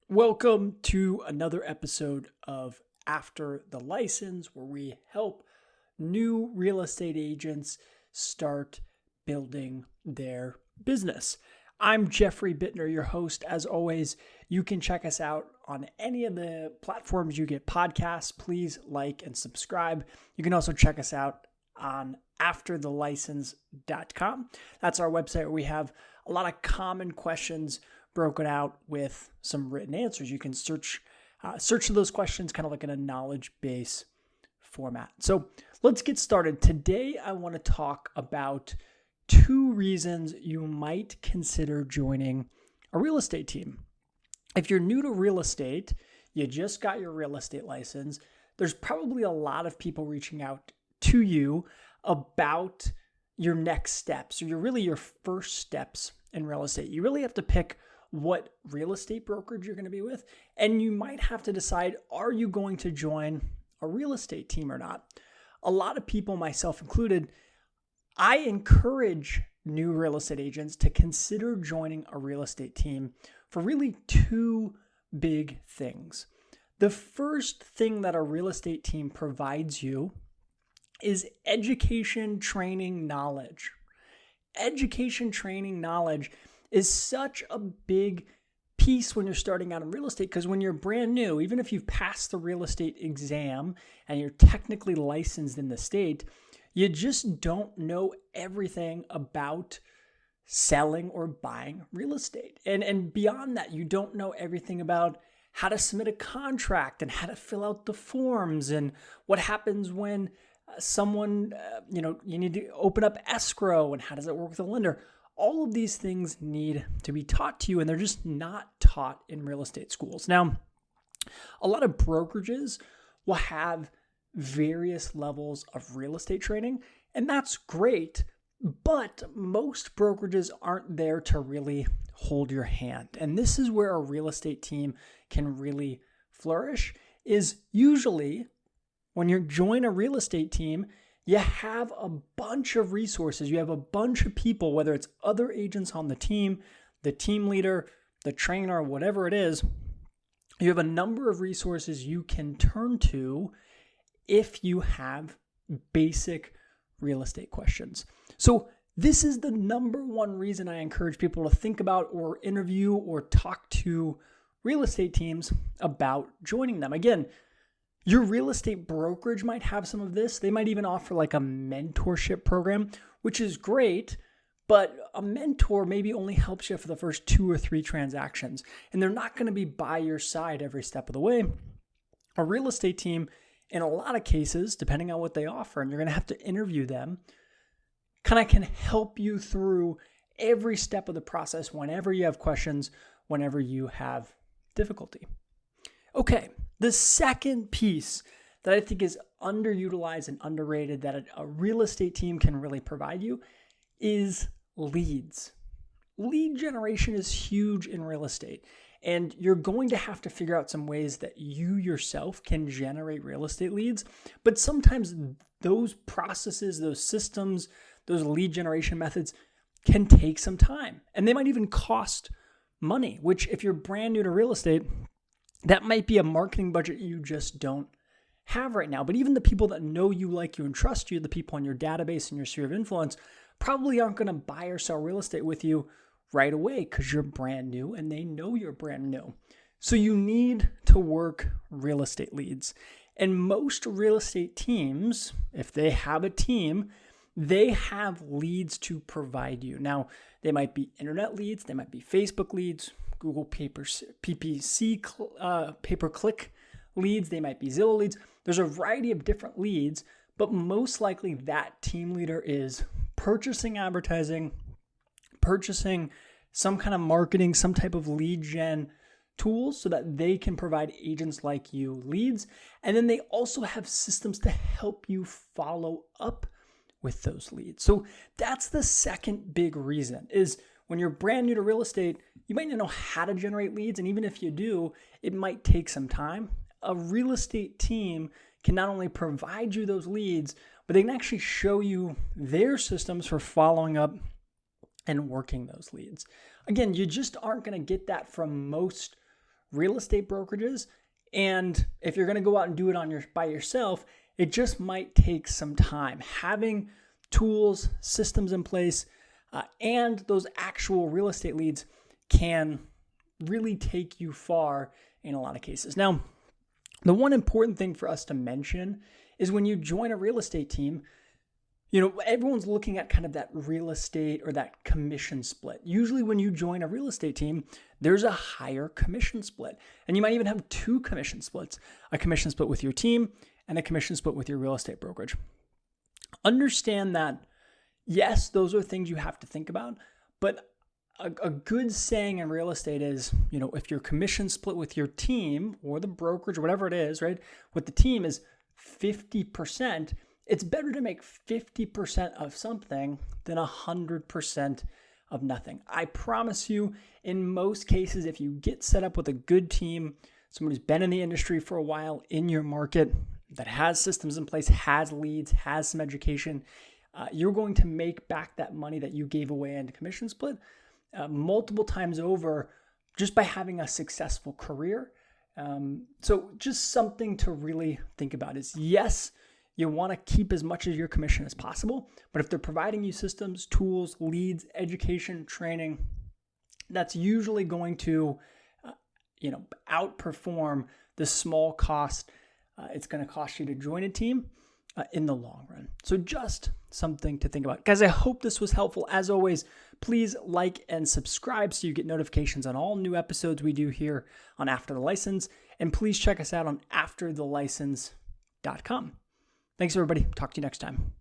Welcome to another episode of After the License, where we help new real estate agents start building their business. I'm Jeffrey Bittner, your host. As always, you can check us out on any of the platforms you get podcasts. Please like and subscribe. You can also check us out on afterthelicense.com. That's our website where we have a lot of common questions broken out with some written answers. You can search those questions kind of like in a knowledge base format. So let's get started. Today, I want to talk about 2 reasons you might consider joining a real estate team. If you're new to real estate, you just got your real estate license, there's probably a lot of people reaching out to you about your next steps, or your first steps in real estate. You really have to pick what real estate brokerage you're going to be with, and you might have to decide, are you going to join a real estate team or not? A lot of people, myself included, I encourage new real estate agents to consider joining a real estate team for really 2 big things. The first thing that a real estate team provides you is education, training, knowledge. Education, training, knowledge is such a big piece when you're starting out in real estate, because when you're brand new, even if you've passed the real estate exam and you're technically licensed in the state, you just don't know everything about selling or buying real estate. And beyond that, you don't know everything about how to submit a contract and how to fill out the forms and what happens when someone, you need to open up escrow and how does it work with a lender. All of these things need to be taught to you, and they're just not taught in real estate schools. Now, a lot of brokerages will have various levels of real estate training, and that's great, but most brokerages aren't there to really hold your hand. And this is where a real estate team can really flourish, is usually when you join a real estate team, you have a bunch of resources. You have a bunch of people, whether it's other agents on the team leader, the trainer, whatever it is. You have a number of resources you can turn to if you have basic real estate questions. So this is the number one reason I encourage people to think about or interview or talk to real estate teams about joining them. Again, your real estate brokerage might have some of this. They might even offer like a mentorship program, which is great, but a mentor maybe only helps you for the first 2 or 3 transactions, and they're not going to be by your side every step of the way. A real estate team, in a lot of cases, depending on what they offer, and you're going to have to interview them, kind of can help you through every step of the process whenever you have questions, whenever you have difficulty. Okay. The second piece that I think is underutilized and underrated that a real estate team can really provide you is leads. Lead generation is huge in real estate, and you're going to have to figure out some ways that you yourself can generate real estate leads. But sometimes those processes, those systems, those lead generation methods can take some time, and they might even cost money, which if you're brand new to real estate, that might be a marketing budget you just don't have right now. But even the people that know you, like you, and trust you, the people on your database and your sphere of influence, probably aren't going to buy or sell real estate with you right away because you're brand new and they know you're brand new. So you need to work real estate leads. And most real estate teams, if they have a team, they have leads to provide you. Now, they might be internet leads, they might be Facebook leads, Google PPC pay-per-click leads, they might be Zillow leads. There's a variety of different leads, but most likely that team leader is purchasing advertising, purchasing some kind of marketing, some type of lead gen tools so that they can provide agents like you leads. And then they also have systems to help you follow up with those leads. So that's the second big reason, is when you're brand new to real estate, you might not know how to generate leads. And even if you do, it might take some time. A real estate team can not only provide you those leads, but they can actually show you their systems for following up and working those leads. Again, you just aren't going to get that from most real estate brokerages. And if you're going to go out and do it by yourself, it just might take some time. Having tools, systems in place, and those actual real estate leads can really take you far in a lot of cases. Now, the one important thing for us to mention is when you join a real estate team, everyone's looking at kind of that real estate or that commission split. Usually when you join a real estate team, there's a higher commission split. And you might even have two commission splits, a commission split with your team and a commission split with your real estate brokerage. Understand that, yes, those are things you have to think about, but a good saying in real estate is, if your commission split with your team or the brokerage or whatever it is, right, with the team is 50%, it's better to make 50% of something than 100% of nothing. I promise you, in most cases, if you get set up with a good team, someone who's been in the industry for a while in your market, that has systems in place, has leads, has some education, you're going to make back that money that you gave away in commission split multiple times over just by having a successful career. So just something to really think about is, yes, you want to keep as much of your commission as possible, but if they're providing you systems, tools, leads, education, training, that's usually going to, outperform the small cost it's going to cost you to join a team in the long run. So just something to think about. Guys, I hope this was helpful. As always, please like and subscribe so you get notifications on all new episodes we do here on After the License. And please check us out on afterthelicense.com. Thanks, everybody. Talk to you next time.